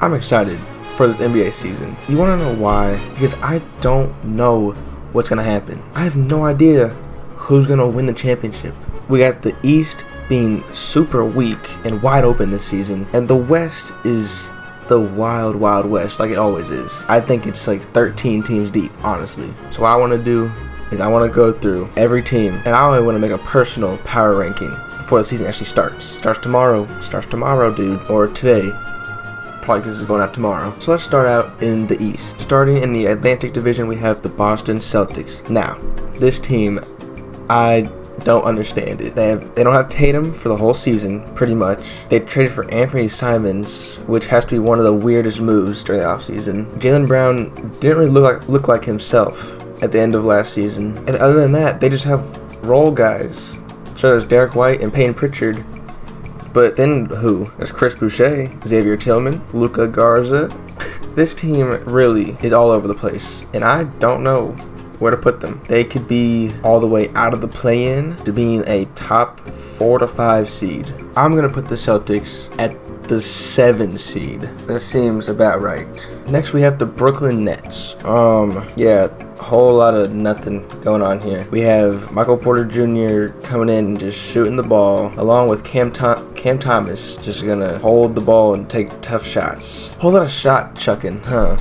I'm excited for this NBA season. You want to know why? Because I don't know what's going to happen. I have no idea who's going to win the championship. We got the East being super weak and wide open this season, and the West is the wild, wild West like it always is. I think it's like 13 teams deep, honestly. So what I want to do is I want to go through every team, and I only want to make a personal power ranking before the season actually starts. Starts tomorrow, dude, or today. Probably because it's going out tomorrow. So let's start out in the East. Starting in the Atlantic Division, we have the Boston Celtics. Now, this team, I don't understand it. They don't have Tatum for the whole season, pretty much. They traded for Anthony Simons, which has to be one of the weirdest moves during the offseason. Jaylen Brown didn't really look like himself at the end of last season. And other than that, they just have role guys. So there's Derek White and Peyton Pritchard. But then who? There's Chris Boucher, Xavier Tillman, Luka Garza. This team really is all over the place, and I don't know where to put them. They could be all the way out of the play-in to being a top 4 to 5 seed. I'm going to put the Celtics at the 7 seed. That seems about right. Next we have the Brooklyn Nets. Yeah, a whole lot of nothing going on here. We have Michael Porter Jr. coming in and just shooting the ball, along with Cam Thomas just gonna hold the ball and take tough shots. Whole lot of shot chucking, huh?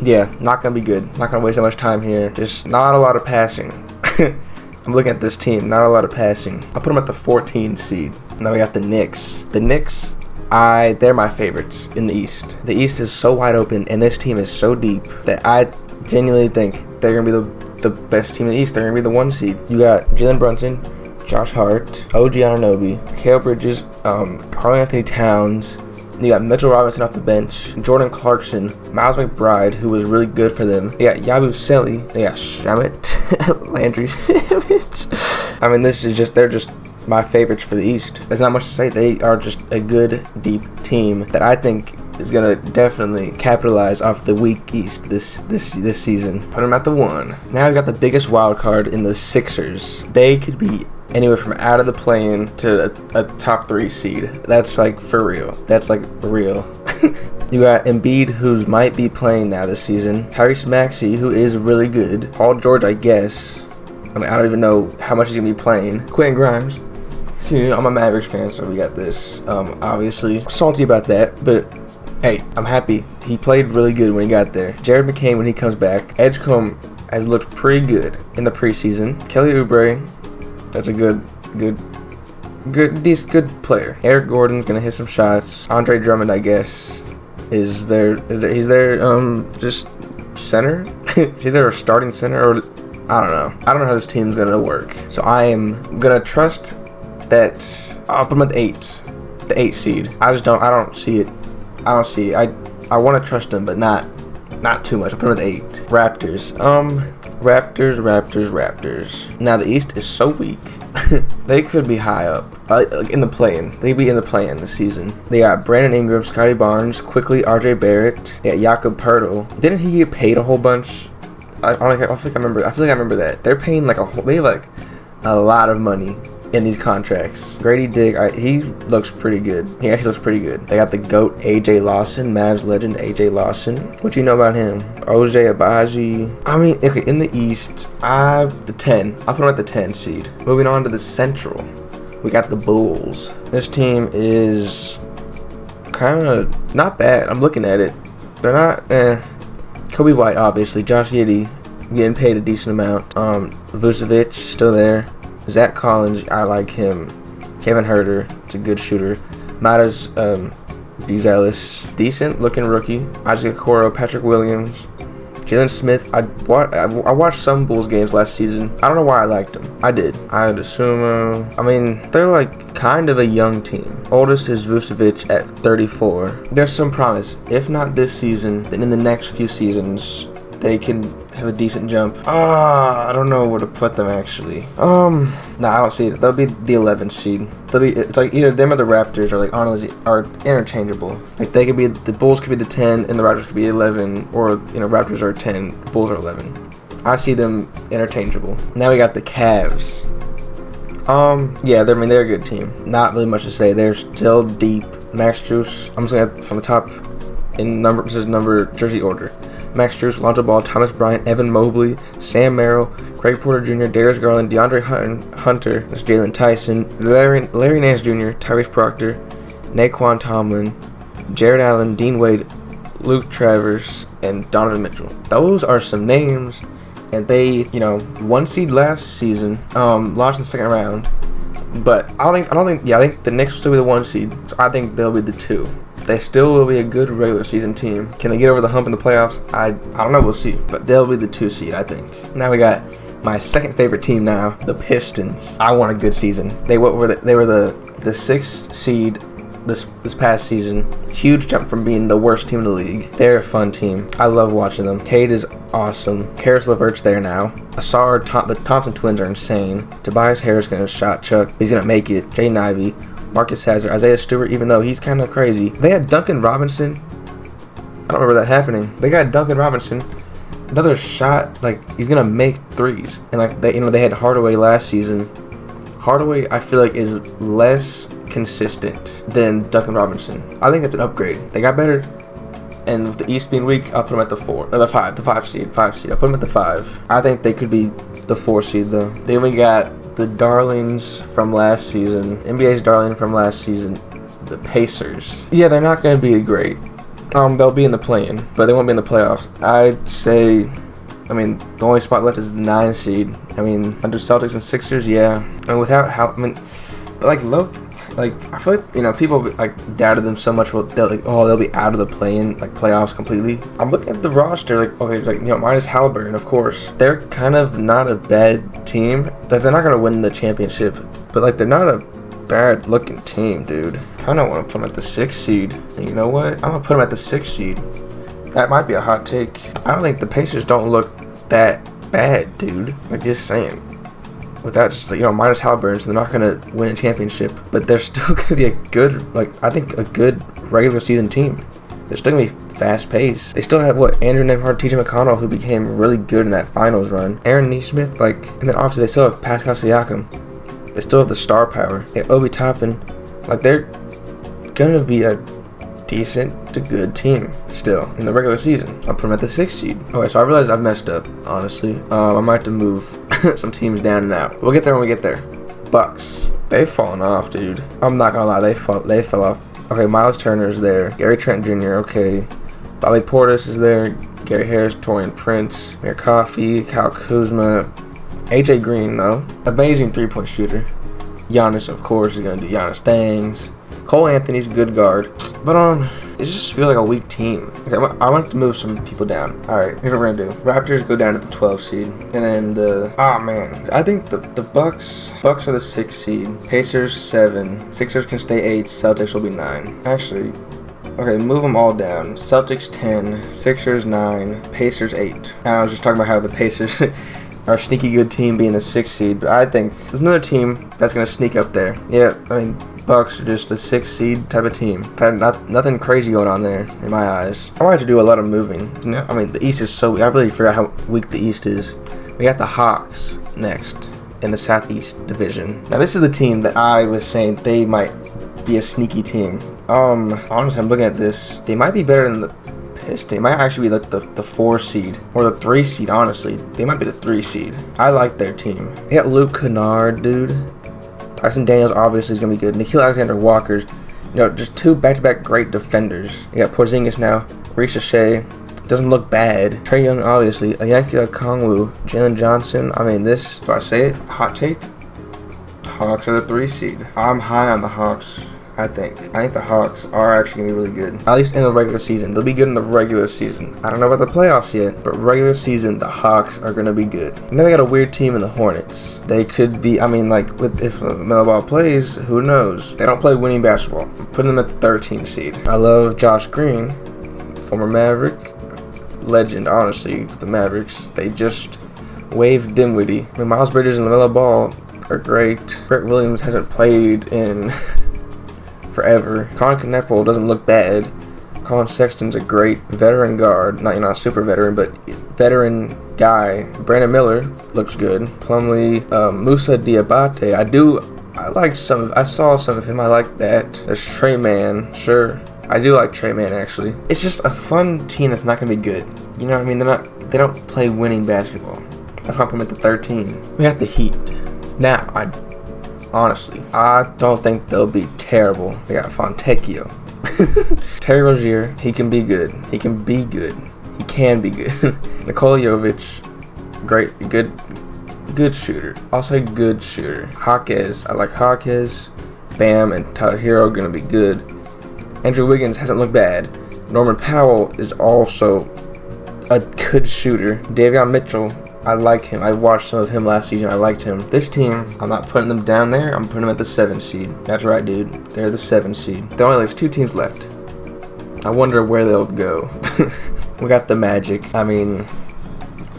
Yeah, not gonna be good. Not gonna waste that much time here. Just not a lot of passing. I'm looking at this team, not a lot of passing. I'll put them at the 14 seed. Now we got the Knicks. The Knicks, they're my favorites in the East. The East is so wide open, and this team is so deep that I genuinely think they're going to be the best team in the East. They're going to be the 1 seed. You got Jalen Brunson, Josh Hart, OG Anunoby, Mikal Bridges, Karl Anthony Towns. You got Mitchell Robinson off the bench, Jordan Clarkson, Miles McBride, who was really good for them. They got Yabu Seli. They got Shamit, Landry Shamit. I mean, they're just my favorites for the East. There's not much to say. They are just a good, deep team that I think is gonna definitely capitalize off the weak East this season. Put them at the 1. Now we got the biggest wild card in the Sixers. They could be anywhere from out of the play-in to a top 3 seed. That's like for real. That's like real. You got Embiid, who might be playing now this season. Tyrese Maxey, who is really good. Paul George, I guess. I mean, I don't even know how much he's gonna be playing. Quentin Grimes. See, I'm a Mavericks fan, so we got this. Obviously salty about that, but hey, I'm happy. He played really good when he got there. Jared McCain, when he comes back. Edgecombe has looked pretty good in the preseason. Kelly Oubre, that's a good player. Eric Gordon's gonna hit some shots. Andre Drummond, I guess, he's their just center. Is he their starting center, or I don't know. I don't know how this team's gonna work. So I am gonna trust that. I'll put them at the 8. The 8 seed. I don't see it. I want to trust them, but not too much. I'll put them at the 8. Raptors. Raptors. Now the East is so weak. They could be high up, like in the play-in. They'd be in the play-in this season. They got Brandon Ingram, Scotty Barnes, quickly RJ Barrett. They got Jakob Poeltl. Didn't he get paid a whole bunch? I feel like I remember that. They're paying they have a lot of money in these contracts. Grady Dick, he looks pretty good. He actually looks pretty good. They got the GOAT, AJ Lawson, Mavs legend AJ Lawson. What you know about him? OJ Abaji. I mean, okay, in the East, the 10. I'll put him at the 10 seed. Moving on to the Central, we got the Bulls. This team is kind of not bad. I'm looking at it. They're not, Kobe White, obviously. Josh Giddey, getting paid a decent amount. Vucevic, still there. Zach Collins, I like him. Kevin Huerter, it's a good shooter. Matas DeZellis, decent looking rookie. Isaac Okoro, Patrick Williams, Jalen Smith. I watched some Bulls games last season. I don't know why I liked them. I did. I had Sumo. I mean, they're like kind of a young team. Oldest is Vucevic at 34. There's some promise. If not this season, then in the next few seasons, they can have a decent jump. I don't know where to put them actually. I don't see it. They'll be the 11th seed. It's like either them or the Raptors are interchangeable. Like they could be, the Bulls could be the 10 and the Raptors could be 11, or Raptors are 10, Bulls are 11. I see them interchangeable. Now we got the Cavs. Yeah, they're a good team. Not really much to say. They're still deep. Max Juice. I'm just gonna from the top. This is number jersey order. Max Strus, Lonzo Ball, Thomas Bryant, Evan Mobley, Sam Merrill, Craig Porter Jr., Darius Garland, DeAndre Hunter, that's Jalen Tyson, Larry Nance Jr., Tyrese Proctor, Naquan Tomlin, Jared Allen, Dean Wade, Luke Travers, and Donovan Mitchell. Those are some names, and they, 1 seed last season, lost in the second round. But I think the Knicks will still be the 1 seed. So I think they'll be the 2. They still will be a good regular season team. Can they get over the hump in the playoffs? I don't know. We'll see. But they'll be the 2 seed, I think. Now we got my second favorite team now, the Pistons. I want a good season. They were the 6th seed this past season. Huge jump from being the worst team in the league. They're a fun team. I love watching them. Cade is awesome. Karis LeVert's there now. The Thompson twins are insane. Tobias Harris gonna shot chuck. He's gonna make it. Jaden Ivey, Marcus Hazard, Isaiah Stewart, even though he's kind of crazy. They had Duncan Robinson. I don't remember that happening. They got Duncan Robinson. Another shot, like he's gonna make threes. And like they had Hardaway last season. Hardaway, I feel like, is less consistent than Duncan Robinson. I think that's an upgrade. They got better. And with the East being weak, I'll put them at the 5 seed. I'll put them at the 5. I think they could be the 4 seed though. Then we got the darlings from last season. NBA's darling from last season, the Pacers. Yeah, they're not going to be great. They'll be in the play-in, but they won't be in the playoffs. I'd say, the only spot left is the 9 seed. Under Celtics and Sixers, yeah. And without I feel like, people doubted them so much. They'll be out of the play-in, playoffs completely. I'm looking at the roster, minus Halliburton, of course. They're kind of not a bad team. They're not going to win the championship, but they're not a bad-looking team, dude. Kind of want to put them at the 6th seed. And you know what? I'm going to put them at the 6th seed. That might be a hot take. I don't think the Pacers don't look that bad, dude. Just saying. Without just, minus Halliburton, so they're not going to win a championship. But they're still going to be a good, I think, a good regular season team. They're still going to be fast-paced. They still have, Andrew Nembhard, TJ McConnell, who became really good in that finals run. Aaron Nesmith, and then obviously they still have Pascal Siakam. They still have the star power. They have Obi Toppin. They're going to be a decent to good team still in the regular season. I'll put them at the 6th seed. Okay, so I realized I've messed up, honestly. I might have to move some teams down and out. We'll get there when we get there. Bucks. They've fallen off, dude. I'm not gonna lie, they fell off. Okay, Miles Turner's there. Gary Trent Jr., okay. Bobby Portis is there. Gary Harris, Taurean Prince, Amir Coffey, Kyle Kuzma. AJ Green, though. Amazing three-point shooter. Giannis, of course, is gonna do Giannis things. Cole Anthony's a good guard. But, it just feels like a weak team. Okay, I want to move some people down. Alright, here's what we're going to do. Raptors go down to the 12th seed. And then I think the Bucks are the 6th seed. Pacers 7. Sixers can stay 8. Celtics will be 9. Actually, okay, move them all down. Celtics 10. Sixers 9. Pacers 8. And I was just talking about how the Pacers are a sneaky good team being the 6th seed. But I think there's another team that's going to sneak up there. Yeah, Bucks are just a 6th seed type of team. Nothing crazy going on there in my eyes. I might have to do a lot of moving. The East is so weak. I really forgot how weak the East is. We got the Hawks next in the Southeast Division. Now this is the team that I was saying they might be a sneaky team. Honestly, I'm looking at this. They might be better than the Pistons. They might actually be the 4 seed or the 3 seed. Honestly, they might be the 3 seed. I like their team. They got Luke Kennard, dude. Tyson Daniels obviously is going to be good. Nikhil Alexander-Walker's, just 2 back-to-back great defenders. You got Porzingis now. Reece Shea doesn't look bad. Trae Young, obviously. Ayanke Okongwu. Jalen Johnson. Do I say it? Hot take? Hawks are the 3 seed. I'm high on the Hawks. I think the Hawks are actually going to be really good. At least in the regular season. They'll be good in the regular season. I don't know about the playoffs yet, but regular season, the Hawks are going to be good. And then we got a weird team in the Hornets. They could be, if Melo Ball plays, who knows? They don't play winning basketball. I'm putting them at the 13 seed. I love Josh Green, former Maverick. Legend, honestly, the Mavericks. They just waived Dinwiddie. Miles Bridges and LaMelo Ball are great. Brett Williams hasn't played in forever. Colin Kneppel doesn't look bad. Colin Sexton's a great veteran guard. Not super veteran, but veteran guy. Brandon Miller looks good. Plumlee, Musa Diabate. I saw some of him. I like that. There's Trey Man. Sure. I do like Trey Man, actually. It's just a fun team that's not going to be good. You know what I mean? They don't play winning basketball. That's why I put them at the 13. We got the Heat. Now, honestly, I don't think they'll be terrible. They got Fontecchio. Terry Rozier, he can be good. He can be good. He can be good. Nikola Jovic, great, good shooter. Also a good shooter. Jaquez, I like Jaquez. Bam and Tyler Hero gonna be good. Andrew Wiggins hasn't looked bad. Norman Powell is also a good shooter. Davion Mitchell, I like him. I watched some of him last season. I liked him. This team, I'm not putting them down there. I'm putting them at the 7 seed. That's right, dude. They're the 7 seed. There only leaves 2 teams left. I wonder where they'll go. We got the Magic. I mean,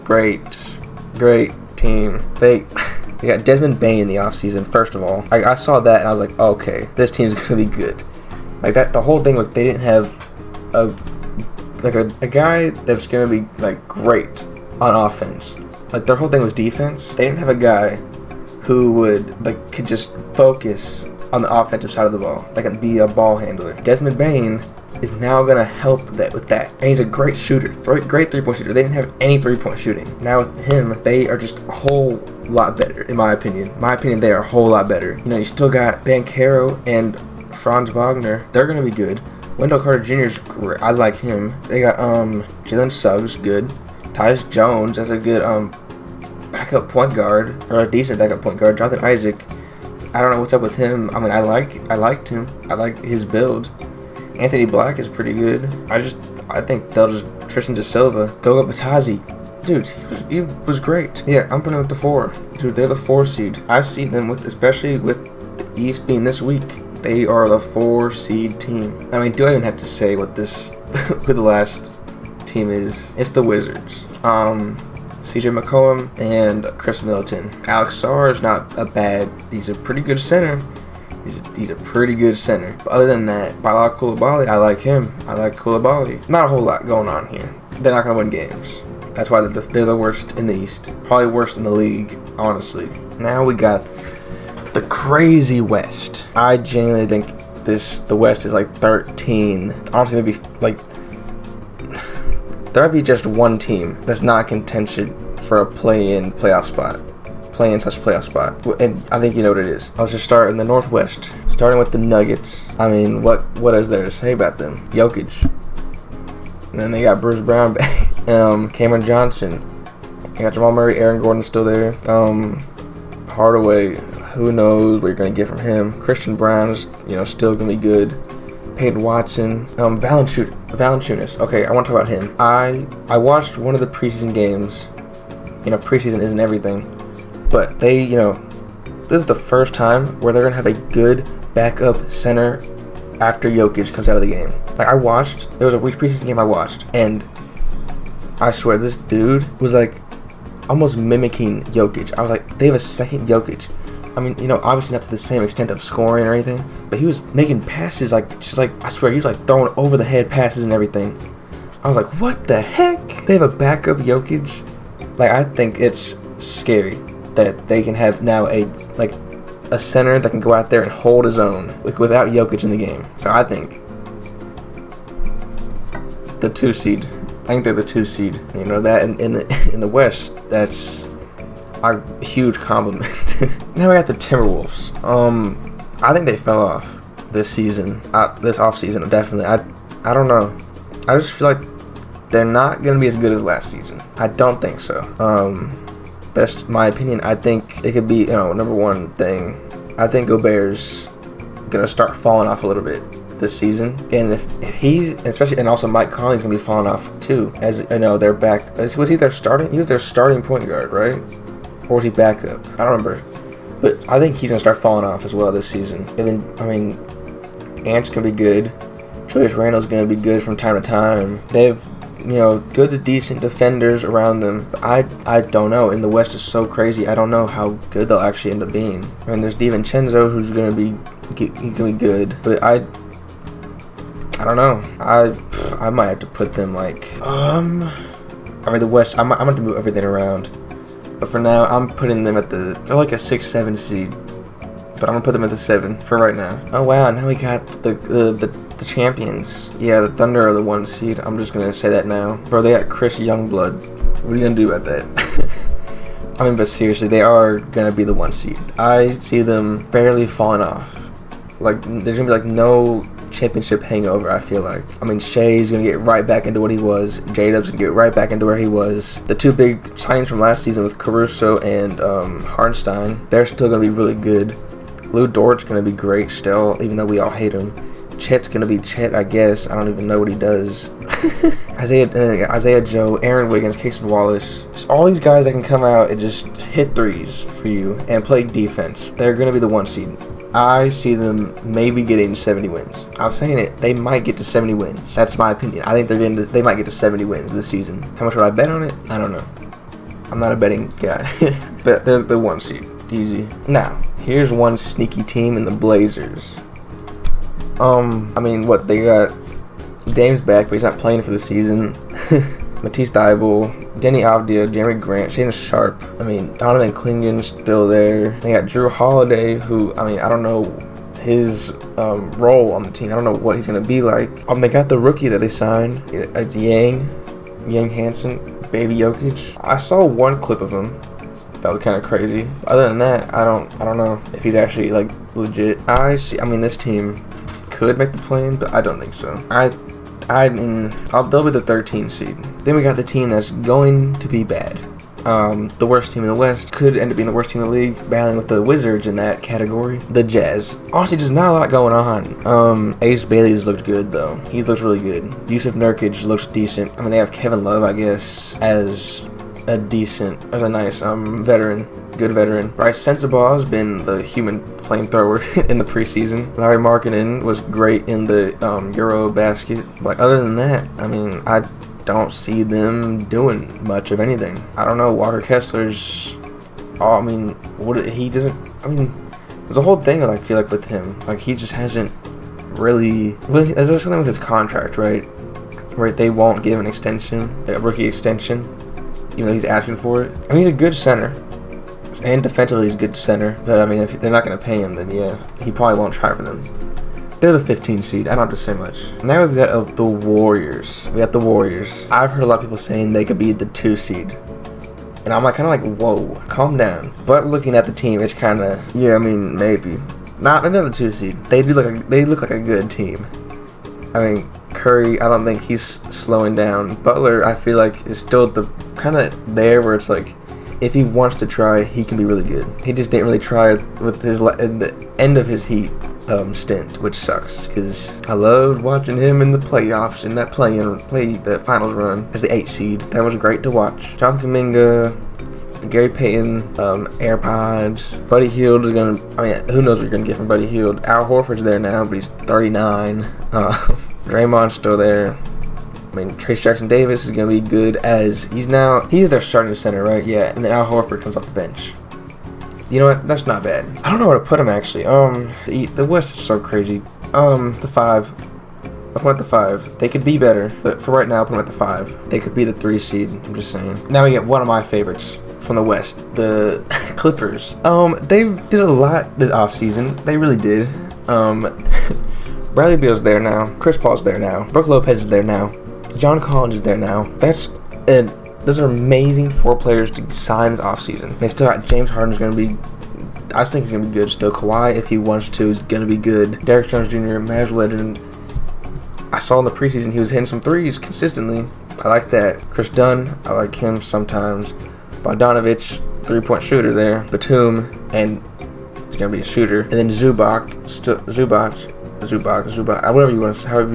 great team. They got Desmond Bane in the offseason, first of all. I saw that and I was like, okay, this team's going to be good. Like that, the whole thing was they didn't have a guy that's going to be like great on offense. Like their whole thing was defense. They didn't have a guy who could just focus on the offensive side of the ball. That could be a ball handler. Desmond Bane is now going to help that with that. And he's a great shooter. Great three-point shooter. They didn't have any three-point shooting. Now with him, they are just a whole lot better, in my opinion. They are a whole lot better. You know, you still got Banchero and Franz Wagner. They're going to be good. Wendell Carter Jr. is great. I like him. They got Jalen Suggs, good. Tyus Jones, that's a good backup point guard, or a decent backup point guard. Jonathan Isaac, I don't know what's up with him. I mean, I liked him. I like his build. Anthony Black is pretty good. I think they'll just Tristan Da Silva, Goga Batazzi. Dude, he was great. Yeah, I'm putting them at the 4. Dude, they're the 4 seed. I see them especially with the East being this week. They are the 4 seed team. I mean, do I even have to say what what the last team is? It's the Wizards. CJ McCollum and Chris Middleton. Alex Sarr is not he's a pretty good center. He's a pretty good center. But other than that, Bilal Coulibaly, I like him. I like Coulibaly. Not a whole lot going on here. They're not going to win games. That's why they're the worst in the East. Probably worst in the league, honestly. Now we got the crazy West. I genuinely think the West is like 13. Honestly, maybe like there might be just one team that's not contention for a play-in playoff spot. Play-in/playoff spot. And I think you know what it is. Let's just start in the Northwest. Starting with the Nuggets. I mean, what is there to say about them? Jokic. And then they got Bruce Brown back. Cameron Johnson. They got Jamal Murray, Aaron Gordon still there. Hardaway, who knows what you're going to get from him. Christian Brown is, still going to be good. Peyton Watson. Valanciunas. Okay, I want to talk about him. I watched one of the preseason games. Preseason isn't everything. But they, this is the first time where they're going to have a good backup center after Jokic comes out of the game. Like, there was a preseason game I watched, and I swear this dude was like almost mimicking Jokic. I was like, they have a second Jokic. I mean, obviously not to the same extent of scoring or anything, but he was making passes I swear, he was like throwing over the head passes and everything. I was like, what the heck? They have a backup Jokic? Like, I think it's scary that they can have now a center that can go out there and hold his own, without Jokic in the game. So I think the 2 seed. I think they're the 2 seed. That in the West, that's a huge compliment. Now we got the Timberwolves. I think they fell off this season. This offseason, definitely. I don't know. I just feel like they're not going to be as good as last season. I don't think so. That's my opinion. I think it could be, number one thing. I think Gobert's going to start falling off a little bit this season. And and also Mike Conley's going to be falling off too. As they're back. Was he their starting? He was their starting point guard, right? Or was he backup? I don't remember. But I think he's going to start falling off as well this season. And then, Ant's going to be good. Julius Randle's going to be good from time to time. They have good to decent defenders around them. But I don't know. And the West is so crazy. I don't know how good they'll actually end up being. I mean, there's DiVincenzo, who's going to be good. But I don't know. I might have to put them the West. I'm going to move everything around. But for now, I'm putting them they're like a 6-7 seed. But I'm going to put them at the 7 for right now. Oh, wow. Now we got the The champions. Yeah, the Thunder are the 1 seed. I'm just going to say that now. Bro, they got Chris Youngblood. What are you going to do about that? I mean, but seriously, they are going to be the 1 seed. I see them barely falling off. Like, there's going to be, like, no championship hangover, I feel like. I mean, Shea's going to get right back into what he was. J-Dub's going to get right back into where he was. The 2 big signings from last season with Caruso and Hartenstein, they're still going to be really good. Lou Dort's going to be great still, even though we all hate him. Chet's going to be Chet, I guess. I don't even know what he does. Isaiah Joe, Aaron Wiggins, Casey Wallace. Just all these guys that can come out and just hit threes for you and play defense. They're going to be the 1 seed. I see them maybe getting 70 wins. I'm saying it. They might get to 70 wins. That's my opinion. I think they might get to 70 wins this season. How much would I bet on it? I don't know. I'm not a betting guy. But they're the 1 seed. Easy. Now, here's one sneaky team in the Blazers. I mean, what, they got Dame's back, but he's not playing for the season. Matisse Thybulle, Denny Avdia, Jeremy Grant, Shannon Sharp. I mean, Donovan Clingan's still there. They got Drew Holiday, who, I mean, I don't know his role on the team. I don't know what he's going to be like. They got the rookie that they signed. It's Yang Hansen, Baby Jokic. I saw one clip of him. That was kind of crazy. Other than that, I don't know if he's actually, like, legit. I mean, this team could make the play-in, but I don't think so. They'll be the 13th seed. Then we got the team that's going to be bad. The worst team in the West could end up being the worst team in the league, battling with the Wizards in that category. The Jazz. Honestly, there's not a lot going on. Ace Bailey's looked good, though. He's looked really good. Yusuf Nurkic looks decent. I mean, they have Kevin Love, I guess, as a nice veteran. Good veteran. Bryce Sensabaugh has been the human flamethrower in the preseason. Larry Markkinen was great in the Euro basket. But other than that, I mean, I don't see them doing much of anything. I don't know. Walker Kessler's. I mean, there's a whole thing I feel like with him. Like, he just hasn't really. There's something with his contract, right? Where they won't give an extension, a rookie extension, even though he's asking for it. I mean, he's a good center. And defensively, he's a good center. But, I mean, if they're not going to pay him, then, yeah, he probably won't try for them. They're the 15th seed. I don't have to say much. Now we've got the Warriors. We got the Warriors. I've heard a lot of people saying they could be the 2 seed. And I'm kind of like, whoa, calm down. But looking at the team, it's kind of, yeah, I mean, maybe. Maybe not the 2 seed. They look like a good team. I mean, Curry, I don't think he's slowing down. Butler, I feel like, is still kind of there where it's like, if he wants to try, he can be really good. He just didn't really try with the end of his Heat stint, which sucks because I loved watching him in the playoffs in that the finals run as the 8th seed. That was great to watch. Jonathan Kuminga, Gary Payton, AirPods. Buddy Hield is gonna. I mean, who knows what you're gonna get from Buddy Hield? Al Horford's there now, but he's 39. Draymond's still there. I mean, Trace Jackson Davis is going to be good as he's their starting center, right? Yeah, and then Al Horford comes off the bench. You know what? That's not bad. I don't know where to put him, actually. The West is so crazy. The 5. I'll put him at the 5. They could be better, but for right now, I'll put him at the 5. They could be the 3 seed, I'm just saying. Now we get one of my favorites from the West, the Clippers. They did a lot this offseason. They really did. Bradley Beal's there now. Chris Paul's there now. Brook Lopez is there now. John Collins is there now. Those are amazing 4 players to sign this offseason. They still got James Harden's going to be. I think he's going to be good still. Kawhi, if he wants to, is going to be good. Derrick Jones Jr., Mavs legend. I saw in the preseason he was hitting some threes consistently. I like that. Chris Dunn, I like him sometimes. Bogdanovich, 3-point shooter there. Batum, and he's going to be a shooter. And then Zubac, however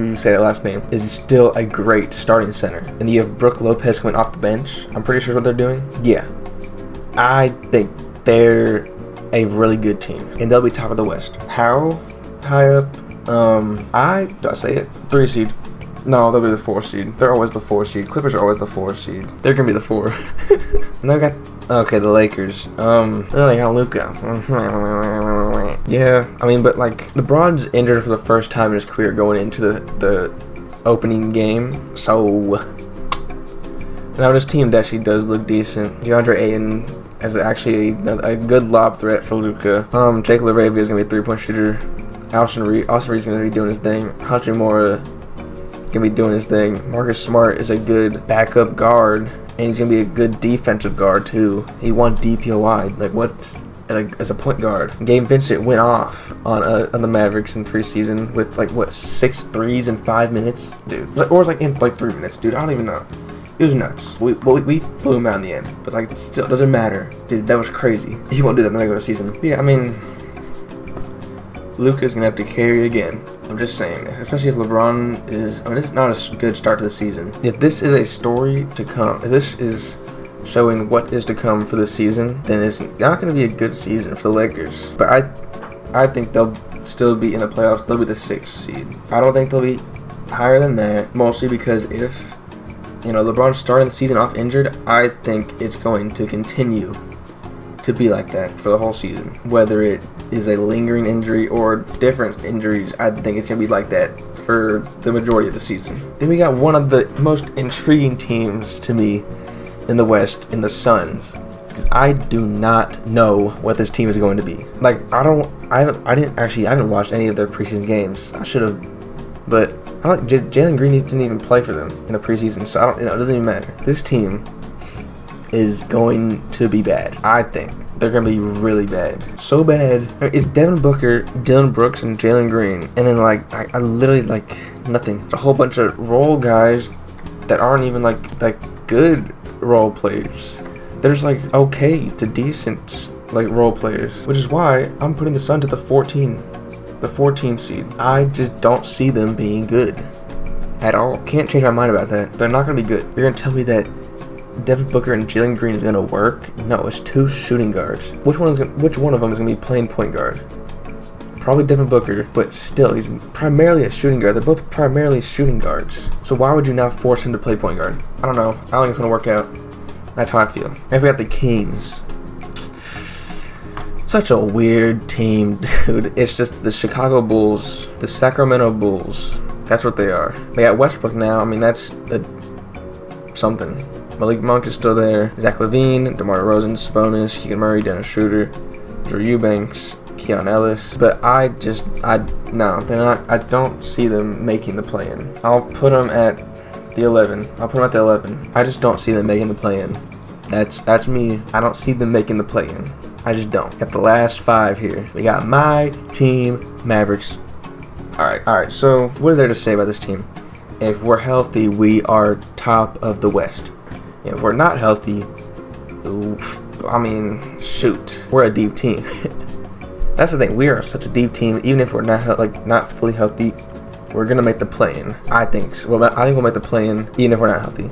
you say that last name, is still a great starting center. And you have Brook Lopez coming off the bench. I'm pretty sure what they're doing. Yeah. I think they're a really good team. And they'll be top of the West. How high up? Do I say it? 3 seed. No, they'll be the 4 seed. They're always the 4 seed. Clippers are always the 4 seed. They're going to be the 4. And they got, the Lakers. Then they got Luka. Yeah, I mean, but LeBron's injured for the first time in his career going into the opening game. So now this team actually does look decent. DeAndre Ayton is actually a good lob threat for Luka. Jake LaRavia is going to be a 3-point shooter. Austin Reed's going to be doing his thing. Hachimura going to be doing his thing. Marcus Smart is a good backup guard, and he's going to be a good defensive guard too. He won DPOI. Like, what? Like, as a point guard. Gabe Vincent went off on the Mavericks in preseason with, like, what, 6 threes in 5 minutes? Dude. Or it was, like, in, like, 3 minutes. Dude, I don't even know. It was nuts. We blew him out in the end. But, like, still, it doesn't matter. Dude, that was crazy. He won't do that in the regular season. Yeah, I mean, Luka's going to have to carry again. I'm just saying. Especially if LeBron is... I mean, this is not a good start to the season. If this is a story to come, if this is showing what is to come for the season, then it's not going to be a good season for the Lakers. But I think they'll still be in the playoffs. They'll be the 6th seed. I don't think they'll be higher than that, mostly because if, you know, LeBron's starting the season off injured, I think it's going to continue to be like that for the whole season. Whether it is a lingering injury or different injuries, I think it's going to be like that for the majority of the season. Then we got one of the most intriguing teams to me in the West, in the Suns, because I do not know what this team is going to be. Like, I haven't watched any of their preseason games. I should have, but I don't, Jalen Green didn't even play for them in the preseason, so I don't, you know, it doesn't even matter. This team is going to be bad. I think they're going to be really bad. So bad. It's Devin Booker, Dylan Brooks, and Jalen Green, and then, like, I literally, like, nothing. It's a whole bunch of role guys that aren't even, like good role players. They're just, like, okay to decent, like, role players, which is why I'm putting the Suns at the 14 seed. I just don't see them being good at all. Can't change my mind about that. They're not going to be good. You're going to tell me that Devin Booker and Jalen Green is going to work? No, it's 2 shooting guards. Which one of them is going to be playing point guard? Probably Devin Booker, but still, he's primarily a shooting guard. They're both primarily shooting guards. So why would you not force him to play point guard? I don't know. I don't think it's going to work out. That's how I feel. And we got the Kings. Such a weird team, dude. It's just the Chicago Bulls, the Sacramento Bulls. That's what they are. They got Westbrook now. I mean, that's something. Malik Monk is still there. Zach LaVine, DeMar DeRozan, Sabonis, Keegan Murray, Dennis Schroeder, Drew Eubanks, Keon Ellis. But no, they're not. I don't see them making the play-in. I'll put them at the 11. I just don't see them making the play-in. That's me. I don't see them making the play-in. I just don't. Got the last 5 here. We got my team, Mavericks. All right. So what is there to say about this team? If we're healthy, we are top of the West. If we're not healthy, I mean, shoot, we're a deep team. That's the thing. We are such a deep team. Even if we're not fully healthy, we're gonna make the play-in. I think so. Well, I think we'll make the play-in even if we're not healthy.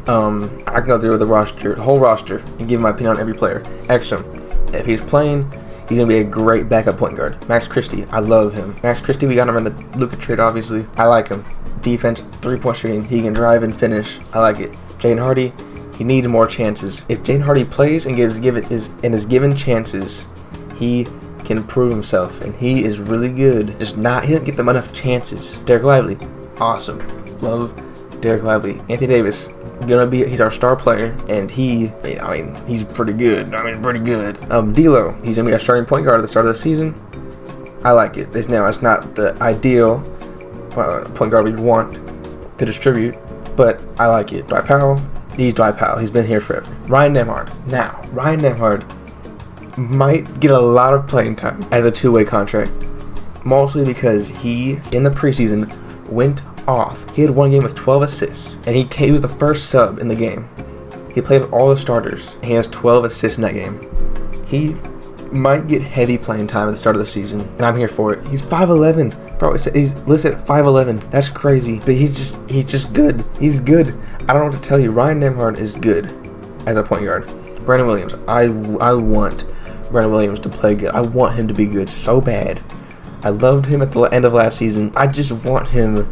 I can go through the whole roster, and give my opinion on every player. Exum, if he's playing, he's gonna be a great backup point guard. Max Christie, I love him. Max Christie, we got him in the Luka trade, obviously. I like him. Defense, 3-point shooting. He can drive and finish. I like it. Jaden Hardy, he needs more chances. If Jaden Hardy plays and is given chances, he can prove himself, and he is really good. He doesn't get them enough chances. Derek Lively, awesome. Love Derek Lively. Anthony Davis, he's our star player, and he's pretty good. D'Lo, he's gonna be our starting point guard at the start of the season. I like it. It's not the ideal point guard we'd want to distribute, but I like it. Dwight Powell, he's Dwight Powell. He's been here forever. Ryan Nembhard might get a lot of playing time as a 2-way contract, mostly because he, in the preseason, went off. He had 1 game with 12 assists, and he was the first sub in the game. He played with all the starters, and he has 12 assists in that game. He might get heavy playing time at the start of the season, and I'm here for it. He's 5'11". Bro, he's listed at 5'11". That's crazy, but he's just good. He's good. I don't know what to tell you. Ryan Nembhard is good as a point guard. Brandon Williams, I want Brandon Williams to play good. I want him to be good so bad. I loved him at the end of last season. I just want him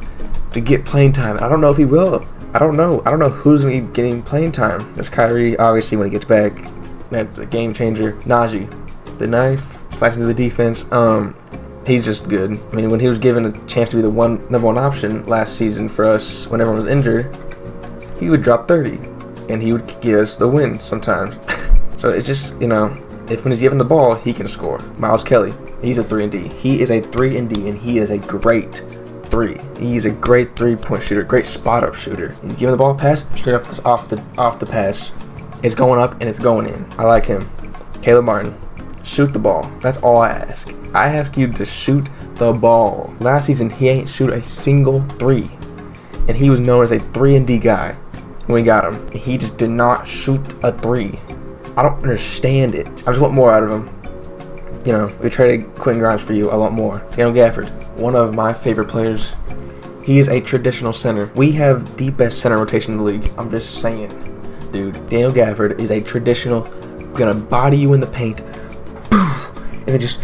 to get playing time. I don't know if he will. I don't know who's going to be getting playing time. There's Kyrie, obviously, when he gets back. That's a game changer. Najee, the knife, slicing to the defense. He's just good. I mean, when he was given a chance to be the number one option last season for us when everyone was injured, he would drop 30, and he would give us the win sometimes. So it's just, if when he's given the ball, he can score. Miles Kelly, He's a 3 and D. He is a 3 and D, and he is a great 3. He's a great 3-point shooter, great spot up shooter. He's giving the ball a pass, straight up off the pass. It's going up and it's going in. I like him. Caleb Martin, shoot the ball. That's all I ask. I ask you to shoot the ball. Last season, he ain't shoot a single 3, and he was known as a 3 and D guy when we got him. He just did not shoot a 3. I don't understand it. I just want more out of him. You know, we traded Quentin Grimes for you. I want more. Daniel Gafford, one of my favorite players. He is a traditional center. We have the best center rotation in the league. I'm just saying, dude. Daniel Gafford is a traditional, gonna body you in the paint, and then just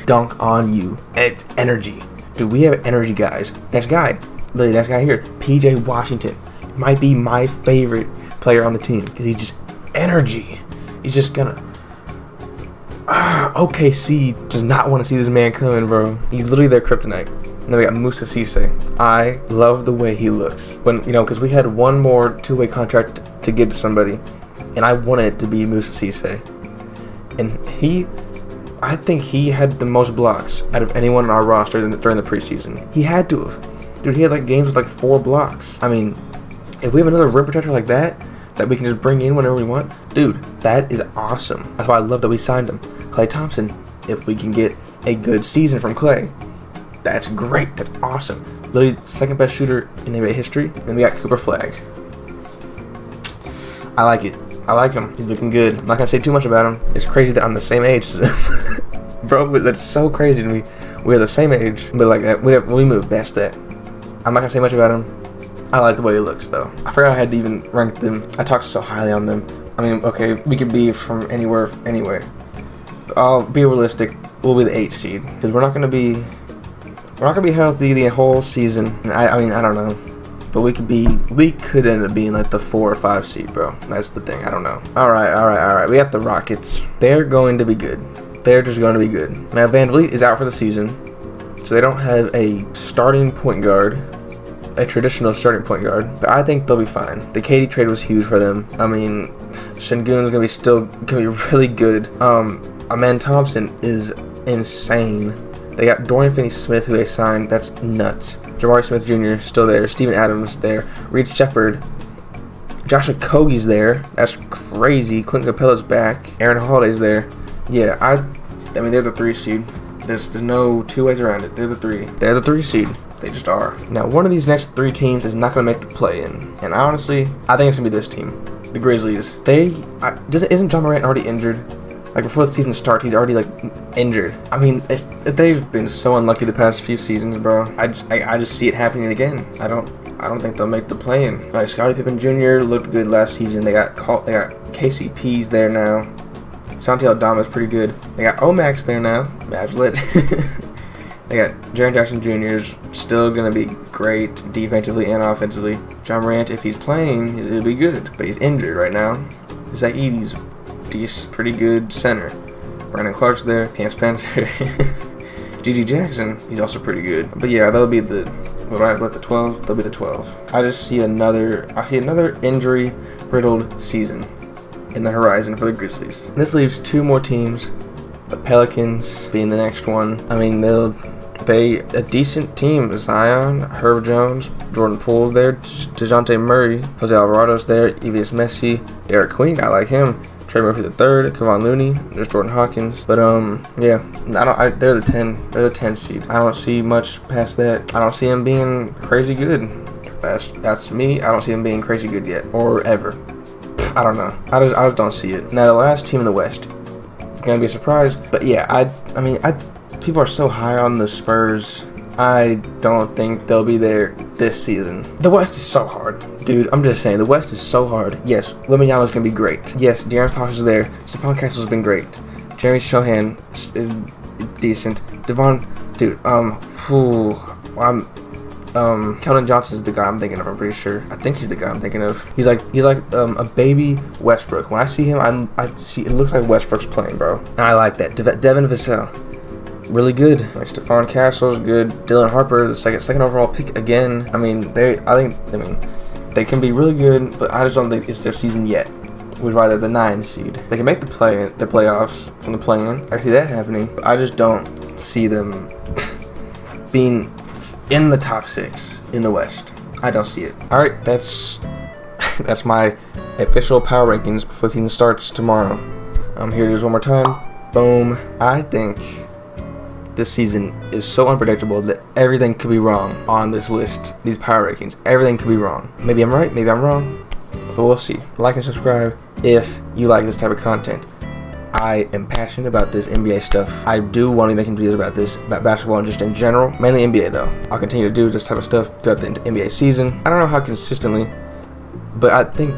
dunk on you. And it's energy. Dude, we have energy guys. Next guy, literally, next guy here, PJ Washington, might be my favorite player on the team because he's just energy. He's just gonna. OKC does not want to see this man coming, bro. He's literally their kryptonite. And then we got Musa Cisse. I love the way he looks. When, you know, because we had one more 2-way contract to give to somebody, and I wanted it to be Musa Cisse. And I think he had the most blocks out of anyone on our roster during the preseason. He had to have. Dude, he had like games with like 4 blocks. I mean, if we have another rim protector like that we can just bring in whenever we want, dude, that is awesome. That's why I love that we signed him. Klay Thompson, if we can get a good season from Klay, that's great. That's awesome. Literally second best shooter in NBA history. Then we got Cooper Flagg. I like it. I like him. He's looking good. I'm not gonna say too much about him. It's crazy that I'm the same age as him. Bro, that's so crazy to me. We're the same age, but like that, we moved past that. I'm not gonna say much about him. I like the way he looks, though. I forgot I had to even rank them. I talked so highly on them. I mean, okay, we could be from anywhere, anyway. I'll be realistic. We'll be the 8th seed because we're not gonna be healthy the whole season. I mean, I don't know, but we could end up being like the 4 or 5 seed, bro. That's the thing. I don't know. All right. We got the Rockets. They're going to be good. They're just going to be good. Now Van Vliet is out for the season, so they don't have a starting point guard. A traditional starting point guard, but I think they'll be fine. The KD trade was huge for them. I mean, Sengun's gonna be really good. Amen Thompson is insane. They got Dorian Finney-Smith, who they signed. That's nuts. Jabari Smith Jr. still there. Steven Adams there. Reed Shepard. Josh Okogie's there. That's crazy. Clint Capella's back. Aaron Holiday's there. Yeah, I mean, they're the 3 seed. There's no 2 ways around it. They're the 3. They're the 3 seed. They just are. Now, one of these next 3 teams is not going to make the play-in. And honestly, I think it's going to be this team. The Grizzlies. Isn't John Morant already injured? Like, before the season starts, he's already, like, injured. I mean, they've been so unlucky the past few seasons, bro. I just see it happening again. I don't think they'll make the play-in. Like, Scottie Pippen Jr. looked good last season. They got KCP's there now. Santi Aldama's pretty good. They got Omax there now. Mavs lit. They got Jaren Jackson Jr. is still going to be great defensively and offensively. John Morant, if he's playing, he'll be good. But he's injured right now. Zach Edey's pretty good center. Brandon Clark's there. Cam Spencer. G.G. Jackson, he's also pretty good. But yeah, they'll be the 12? They'll be the 12. I see another injury-riddled season in the horizon for the Grizzlies. This leaves 2 more teams. The Pelicans being the next one. I mean, a decent team. Zion, Herb Jones, Jordan Poole's there, DeJounte Murray, Jose Alvarado's there, Evius Messi, Derek Queen, I like him, Trey Murphy III, Kevon Looney, there's Jordan Hawkins. But yeah, they're the 10 seed. I don't see much past that. I don't see them being crazy good. That's me. I don't see them being crazy good yet or ever. I don't know. I just don't see it. Now the last team in the West. Gonna be a surprise, but yeah, I mean, people are so high on the Spurs. I don't think they'll be there this season. The West is so hard, dude. I'm just saying, the West is so hard. Yes, Wembanyama's gonna be great. Yes, De'Aaron Fox is there. Stephon Castle's been great. Jeremy Shohan is decent. Keldon Johnson's the guy I'm thinking of. I'm pretty sure. I think he's the guy I'm thinking of. He's like a baby Westbrook. When I see him, it looks like Westbrook's playing, bro. And I like that. Devin Vassell, really good. Like Stephon Castle's good. Dylan Harper, the second overall pick again. I mean, they can be really good, but I just don't think it's their season yet. was rather the 9 seed. They can make the playoffs from the play-in. I see that happening. But I just don't see them being in the top 6 in the West. I don't see it. All right, that's my official power rankings before the season starts tomorrow. Here it is one more time. Boom. I think this season is so unpredictable that everything could be wrong on this list. These power rankings, everything could be wrong. Maybe I'm right, maybe I'm wrong, but we'll see. Like and subscribe if you like this type of content. I am passionate about this NBA stuff. I do want to be making videos about this, about basketball and just in general. Mainly NBA though. I'll continue to do this type of stuff throughout the NBA season. I don't know how consistently, but I think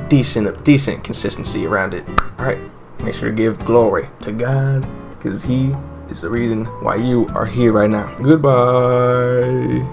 decent consistency around it. Alright, make sure to give glory to God, because He is the reason why you are here right now. Goodbye.